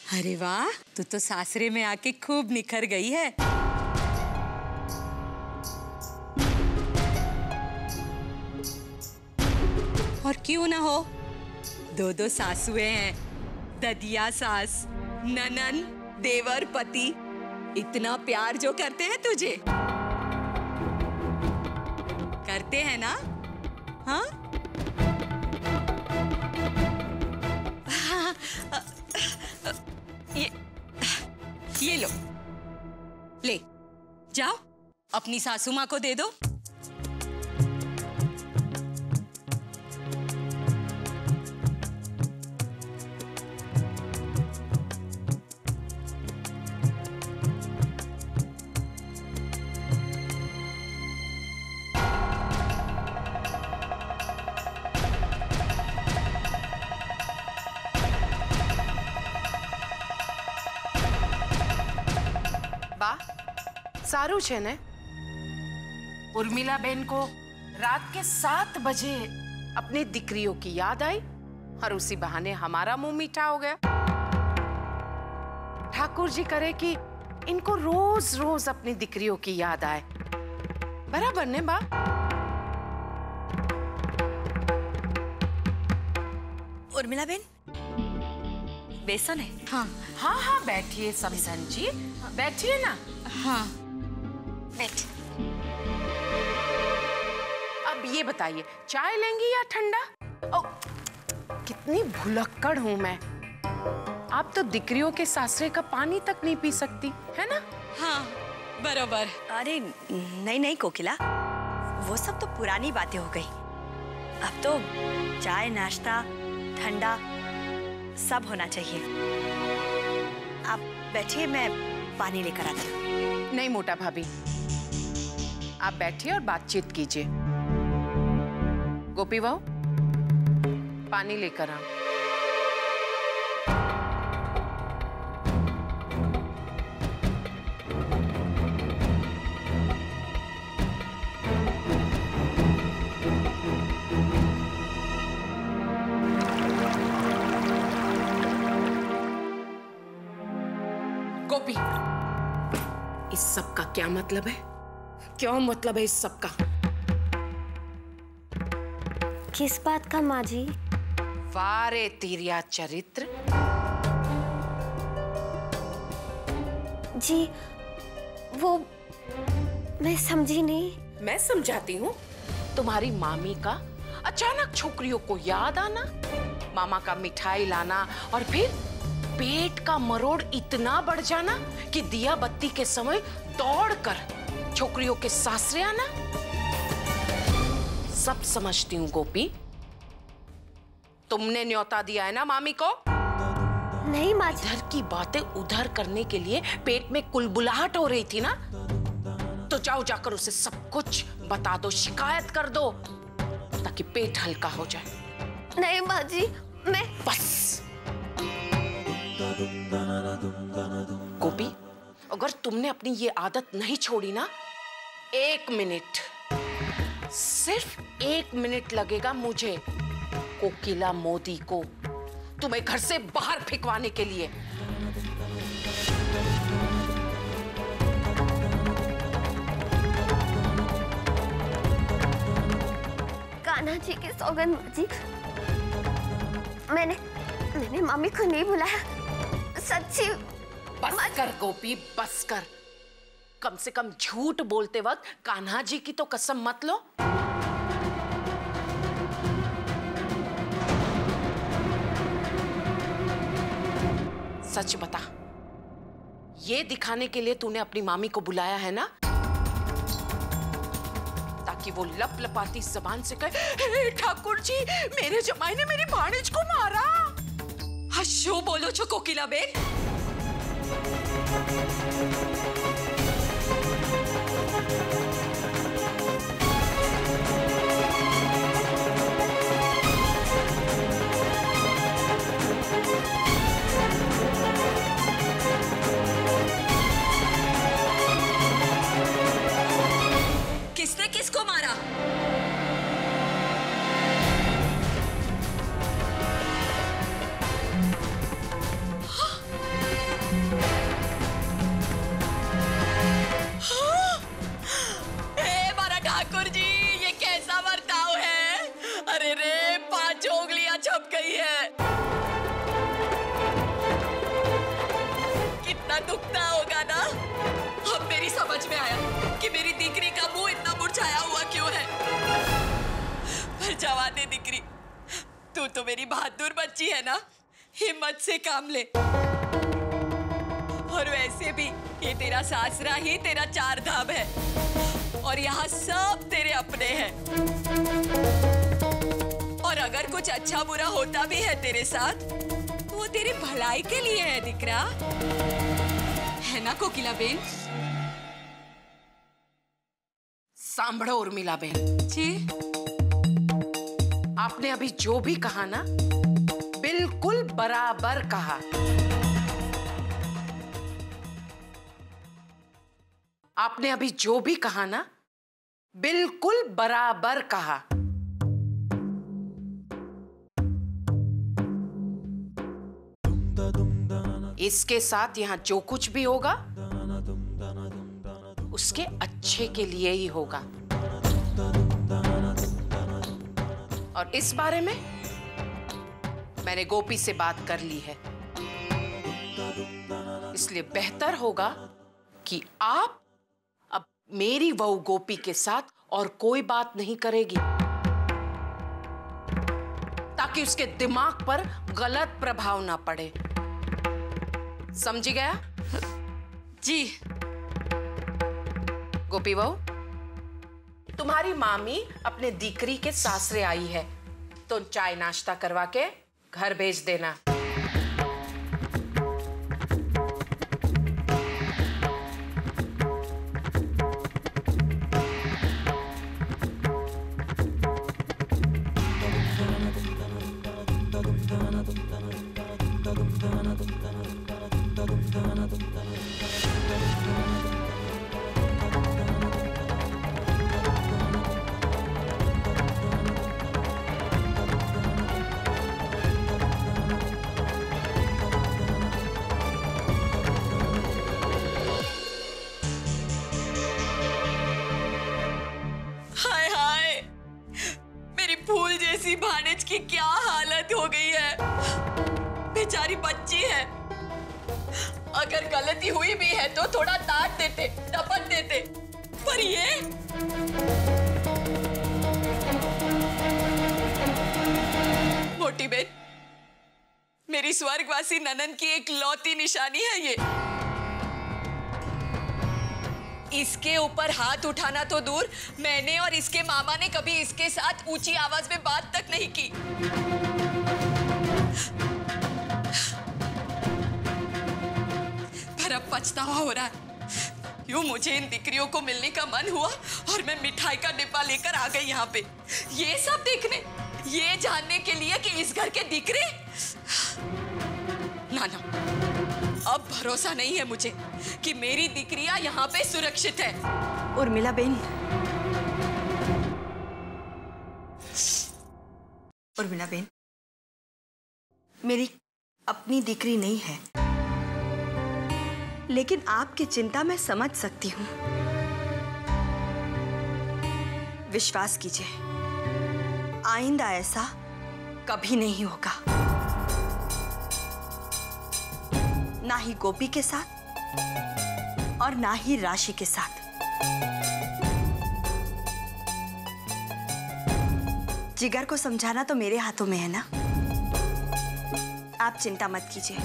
अरे वाह, तू तो सासरे में आके खूब निखर गई है। और क्यों ना हो, दो दो सासुएं हैं, ददिया सास, ननन, देवर पति, इतना प्यार जो करते हैं तुझे, करते हैं ना? हाँ? ये लो, ले जाओ, अपनी सासू माँ को दे दो। सारू छे ने उर्मिला बेन को रात के 7 बजे अपनी दिक्रियों की याद आई और उसी बहाने हमारा मुंह मीठा हो गया। ठाकुर जी करे कि इनको रोज रोज अपनी दिक्रियों की याद आए, बराबर ने बा? उर्मिला बेन, बेसन है? हाँ हाँ हाँ, बैठिए समझन जी, बैठिए ना। हाँ बैठ। अब ये बताइए, चाय लेंगी या ठंडा? ओ, कितनी भुलक्कड़ हूँ मैं। आप तो दिक्रियों के सासरे का पानी तक नहीं पी सकती, है ना? हाँ बराबर। अरे नहीं नहीं कोकिला, वो सब तो पुरानी बातें हो गई। अब तो चाय, नाश्ता, ठंडा सब होना चाहिए। आप बैठिए, मैं पानी लेकर आती हूँ। नहीं मोटा भाभी, आप बैठिए और बातचीत कीजिए। गोपी बहू, पानी लेकर आ। गोपी, इस सब का क्या मतलब है? क्या मतलब है इस सब का? किस बात का माँ जी? वारे तिरिया चरित्र। जी वो मैं समझी नहीं। मैं समझाती हूँ। तुम्हारी मामी का अचानक छोकरियों को याद आना, मामा का मिठाई लाना और फिर पेट का मरोड़ इतना बढ़ जाना कि दिया बत्ती के समय दौड़कर छोकरियों के सासरे आना। सब समझती हूँ गोपी। तुमने न्योता दिया है ना मामी को? नहीं माँ जी। इधर की बातें उधर करने के लिए पेट में कुलबुलाहट हो रही थी ना, तो जाओ जाकर उसे सब कुछ बता दो, शिकायत कर दो, ताकि पेट हल्का हो जाए। नहीं माँ जी, मैं बस गोपी, अगर तुमने अपनी ये आदत नहीं छोड़ी ना, 1 मिनट, सिर्फ 1 मिनट लगेगा मुझे कोकिला मोदी को तुम्हें घर से बाहर फेंकवाने के लिए। कान्हा जी की सौगंध माँ जी, मैंने मामी को नहीं बुलाया, सच्ची। बस कर गोपी, बस कर। कम से कम झूठ बोलते वक्त कान्हा जी की तो कसम मत लो। सच बता, ये दिखाने के लिए तूने अपनी मामी को बुलाया है ना, ताकि वो लप लपाती जबान से कहे, ठाकुर जी, मेरे जमाई ने मेरी भाणेज को मारा। हशो बोलो छो कोकिला बेन। किसने किसको मारा? तो मेरी बहादुर बच्ची है ना, हिम्मत से काम ले। और वैसे भी ये तेरा सासरा ही तेरा चार धाम है और यहाँ सब तेरे अपने हैं। और अगर कुछ अच्छा बुरा होता भी है तेरे साथ तो वो तेरी भलाई के लिए है दिकरा, है ना कोकिला बेन? सांभड़ो उर्मिला बहन जी, आपने अभी जो भी कहा ना, बिल्कुल बराबर कहा। आपने अभी जो भी कहा ना, बिल्कुल बराबर कहा। इसके साथ यहाँ जो कुछ भी होगा उसके अच्छे के लिए ही होगा। और इस बारे में मैंने गोपी से बात कर ली है, इसलिए बेहतर होगा कि आप अब मेरी बहू गोपी के साथ और कोई बात नहीं करेगी, ताकि उसके दिमाग पर गलत प्रभाव ना पड़े। समझी गया? जी। गोपी बहू, तुम्हारी मामी अपने दीकरी के सासरे आई है, तो चाय नाश्ता करवा के घर भेज देना। भानेज की क्या हालत हो गई है। बेचारी बच्ची है, अगर गलती हुई भी है तो थोड़ा डांट देते, टपक देते, पर ये मोटी बेन, मेरी स्वर्गवासी ननन की एक लौती निशानी है ये। इसके ऊपर हाथ उठाना तो दूर, मैंने और इसके मामा ने कभी इसके साथ ऊंची आवाज में बात तक नहीं की। पर अब पछतावा हो रहा है। यूं मुझे इन दिकरियों को मिलने का मन हुआ और मैं मिठाई का डिब्बा लेकर आ गई यहाँ पे, ये सब देखने, ये जानने के लिए कि इस घर के दिकरे। ना, अब भरोसा नहीं है मुझे कि मेरी दिकरियां यहाँ पे सुरक्षित है। उर्मिला बेन, उर्मिला बेन, मेरी अपनी दिकरी नहीं है, लेकिन आपकी चिंता मैं समझ सकती हूँ। विश्वास कीजिए, आइंदा ऐसा कभी नहीं होगा, ना ही गोपी के साथ और ना ही राशि के साथ। जिगर को समझाना तो मेरे हाथों में है ना। आप चिंता मत कीजिए,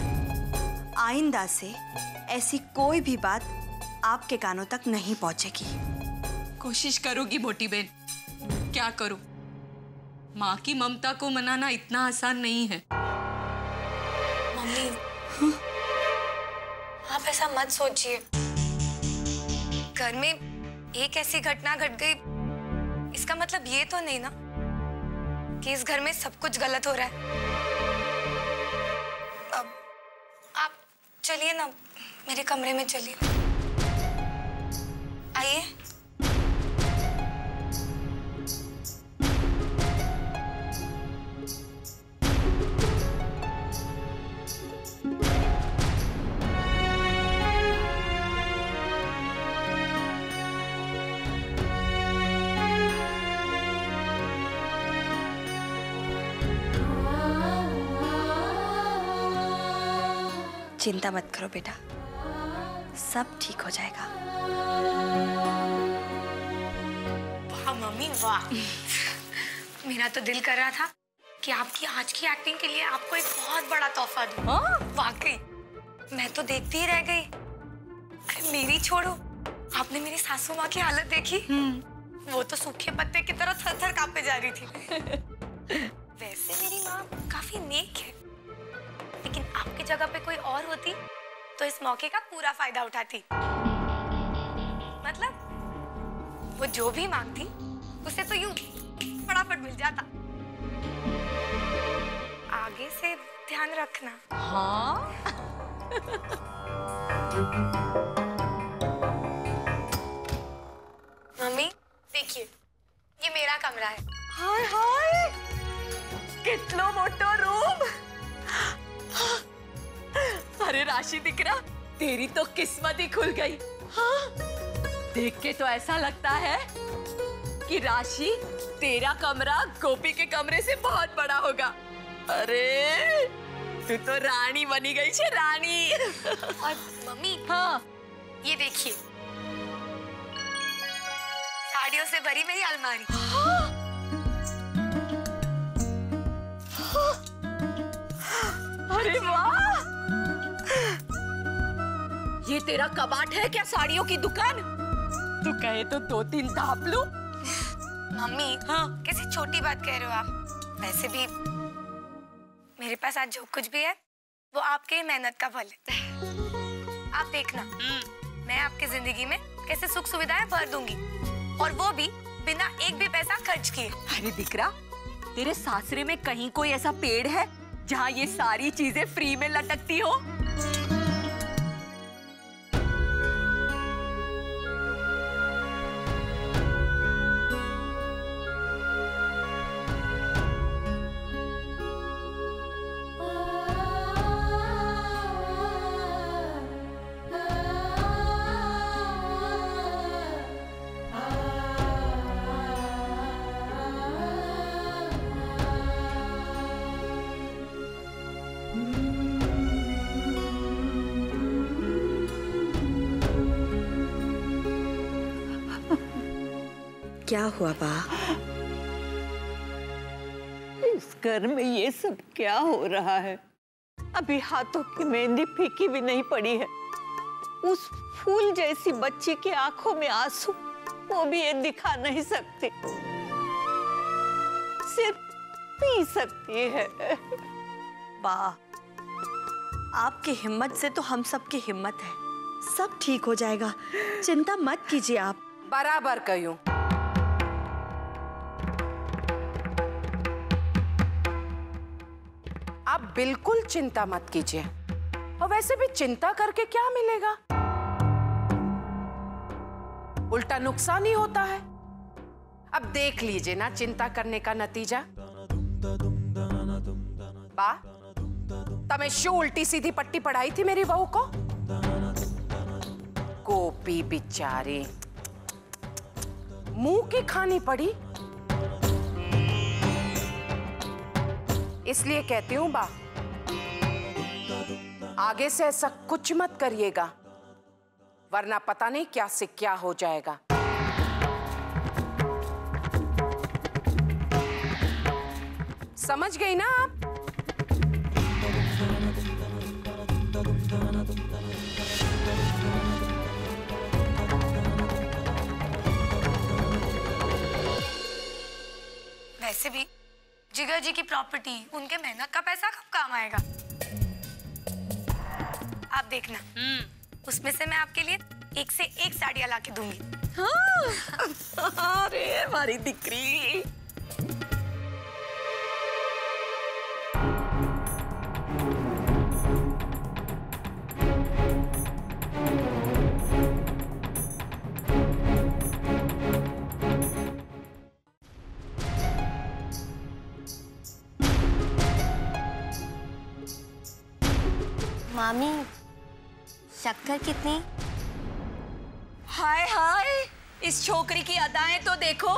आइंदा से ऐसी कोई भी बात आपके कानों तक नहीं पहुंचेगी। कोशिश करूंगी मोटी बेन, क्या करूं? माँ की ममता को मनाना इतना आसान नहीं है। मम्मी, आप ऐसा मत सोचिए। घर में एक ऐसी घटना घट गई, इसका मतलब ये तो नहीं ना कि इस घर में सब कुछ गलत हो रहा है। अब आप चलिए ना, मेरे कमरे में चलिए। आइए। चिंता मत करो बेटा, सब ठीक हो जाएगा। वाह मम्मी वाह, मेरा तो दिल कर रहा था कि आपकी आज की एक्टिंग के लिए आपको एक बहुत बड़ा तोहफा दूं। हाँ? वाकई मैं तो देखती ही रह गई। अरे मेरी छोड़ो, आपने मेरी सासू माँ की हालत देखी? वो तो सूखे पत्ते की तरह थर-थर कांपे जा रही थी। वैसे मेरी माँ काफी नेक है, लेकिन आपकी जगह पे कोई और होती तो इस मौके का पूरा फायदा उठाती। मतलब वो जो भी मांगती उसे तो यूं फटाफट मिल जाता। आगे से ध्यान रखना। हाँ? मम्मी देखिए, ये मेरा कमरा है। हाय हाय, कितना मोटा रूम। अरे राशि दिकरा, तेरी तो किस्मत ही खुल गई। हाँ? देख के तो ऐसा लगता है कि राशि तेरा कमरा गोपी के कमरे से बहुत बड़ा होगा। अरे तू तो रानी बनी गई छे, रानी। और मम्मी हाँ, ये देखिए, साड़ियों से भरी मेरी अलमारी। अरे वाह, ये तेरा कबाट है क्या? साड़ियों की दुकान? तू कहे तो 2-3 दाप लूं? मम्मी हाँ? कैसी छोटी बात कह रहे हो आप। वैसे भी मेरे पास आज जो कुछ भी है वो आपके मेहनत का फल है। आप देखना, मैं आपकी जिंदगी में कैसे सुख सुविधाएं भर दूंगी, और वो भी बिना एक भी पैसा खर्च किए। अरे दिकरा, तेरे सासरे में कहीं कोई ऐसा पेड़ है जहाँ ये सारी चीजें फ्री में लटकती हो? क्या हुआ बा? इस घर में ये सब क्या हो रहा है? अभी हाथों की मेहंदी फीकी भी नहीं पड़ी है। उस फूल जैसी बच्ची की आंखों में आंसू, वो भी ये दिखा नहीं सकती, सिर्फ पी सकती है। बा, आपकी हिम्मत से तो हम सब की हिम्मत है। सब ठीक हो जाएगा, चिंता मत कीजिए आप। बराबर कयूं। आप बिल्कुल चिंता मत कीजिए, और वैसे भी चिंता करके क्या मिलेगा? उल्टा नुकसान ही होता है। अब देख लीजिए ना चिंता करने का नतीजा। बा, तमें शो उल्टी सीधी पट्टी पढ़ाई थी मेरी बहू को? गोपी बिचारी मुंह की खानी पड़ी। इसलिए कहती हूं बा, आगे से ऐसा कुछ मत करिएगा, वरना पता नहीं क्या से क्या हो जाएगा। समझ गई ना आप? वैसे भी जिगर जी की प्रॉपर्टी, उनके मेहनत का पैसा कब काम आएगा? आप देखना, उसमें से मैं आपके लिए एक से एक साड़ियाँ ला के दूंगी। हाँ? अरे हमारी दिकरी। मामी, शक्कर कितनी? हाय हाय, इस छोकरी की अदाएं तो देखो।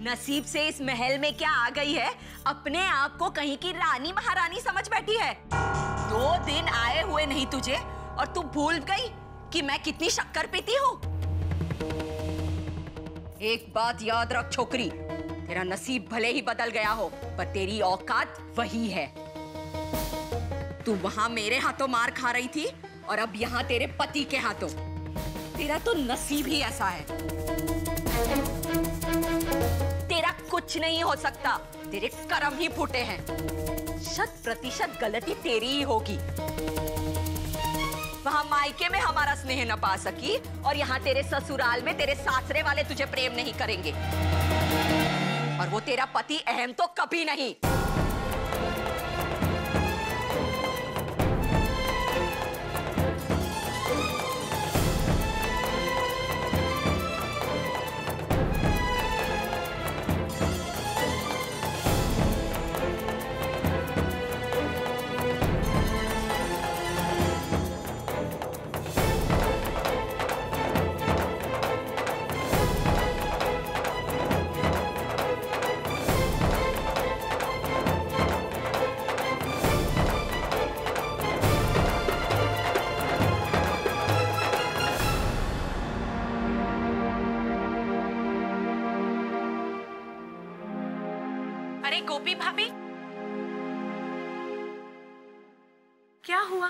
नसीब से इस महल में क्या आ गई है, अपने आप को कहीं की रानी महारानी समझ बैठी है। 2 दिन आए हुए नहीं तुझे, और तू भूल गई कि मैं कितनी शक्कर पीती हूँ। एक बात याद रख छोकरी, तेरा नसीब भले ही बदल गया हो, पर तेरी औकात वही है। तू वहां मेरे हाथों मार खा रही थी और अब यहाँ तेरे पति के हाथों। तेरा तो नसीब ही ऐसा है। तेरा कुछ नहीं हो सकता, तेरे कर्म ही फूटे हैं। 100% गलती तेरी ही होगी। वहां मायके में हमारा स्नेह न पा सकी और यहाँ तेरे ससुराल में तेरे सासरे वाले तुझे प्रेम नहीं करेंगे, और वो तेरा पति अहम तो कभी नहीं। अरे गोपी भाभी, क्या हुआ?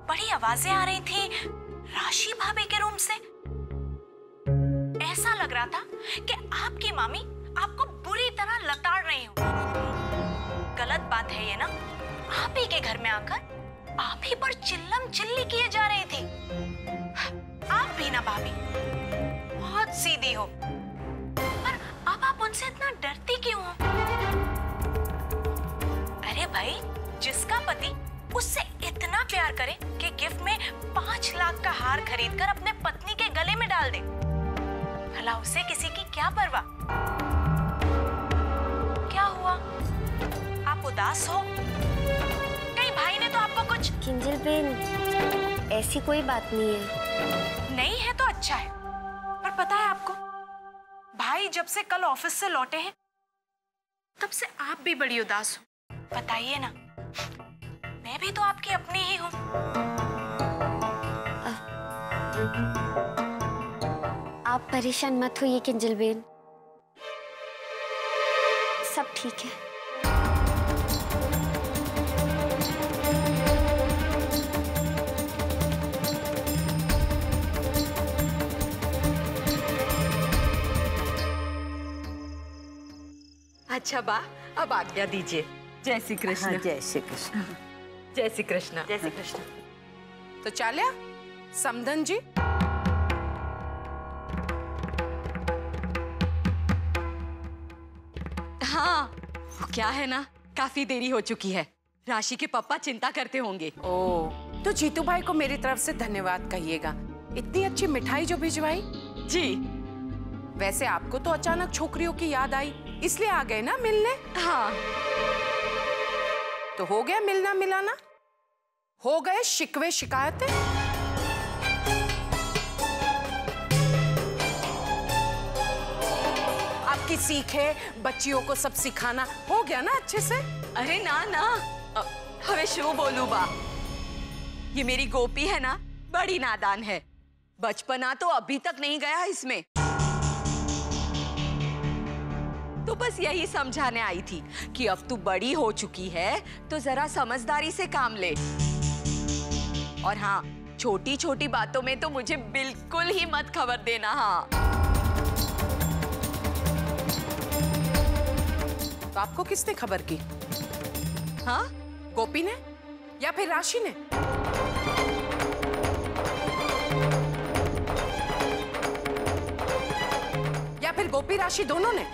बड़ी आवाजें आ रही थी राशि भाभी के रूम से। ऐसा लग रहा था कि आपकी मामी आपको बुरी तरह लताड़ रही हो। गलत बात है ये ना, आप ही के घर में आकर आप ही पर चिल्लम चिल्ली किए जा रही थी। आप भी ना भाभी बहुत सीधी हो, पर अब आप उनसे इतना डरती क्यों हो? अरे भाई, जिसका पति उससे इतना प्यार करे कि गिफ्ट में 5 लाख का हार खरीदकर अपने पत्नी के गले में डाल दे, भला उसे किसी की क्या परवाह? क्या हुआ, आप उदास हो? कहीं भाई ने तो आपको कुछ? किंजल बेन, ऐसी कोई बात नहीं है। नहीं है तो अच्छा है, पर पता है आपको, भाई जब से कल ऑफिस से लौटे हैं तब से आप भी बड़ी उदास हो। बताइए ना, मैं भी तो आपकी अपनी ही हूँ। आप परेशान मत होइए किंजल बेन, सब ठीक है। अच्छा बा, अब आज्ञा दीजिए। जय श्री कृष्ण। हाँ, जय श्री कृष्ण। जय श्री कृष्ण। जय श्री कृष्ण। तो चाल्या, समधन जी, हाँ, क्या है ना, काफी देरी हो चुकी है। राशि के पापा चिंता करते होंगे। ओ, तो जीतू भाई को मेरी तरफ से धन्यवाद कहिएगा, इतनी अच्छी मिठाई जो भिजवाई। जी। वैसे आपको तो अचानक छोकरियों की याद आई, इसलिए आ गए ना मिलने? हाँ। तो हो गया मिलना मिलाना, हो गए शिकवे शिकायतें। आपकी सीख है बच्चियों को सब सिखाना, हो गया ना अच्छे से? अरे ना ना, हमें शू बोलू बा, ये मेरी गोपी है ना, बड़ी नादान है। बचपना तो अभी तक नहीं गया इसमें, तो बस यही समझाने आई थी कि अब तू बड़ी हो चुकी है तो जरा समझदारी से काम ले। और हाँ, छोटी छोटी बातों में तो मुझे बिल्कुल ही मत खबर देना। हाँ, तो आपको किसने खबर की? हाँ, गोपी ने या फिर राशि ने? या फिर गोपी राशि दोनों ने?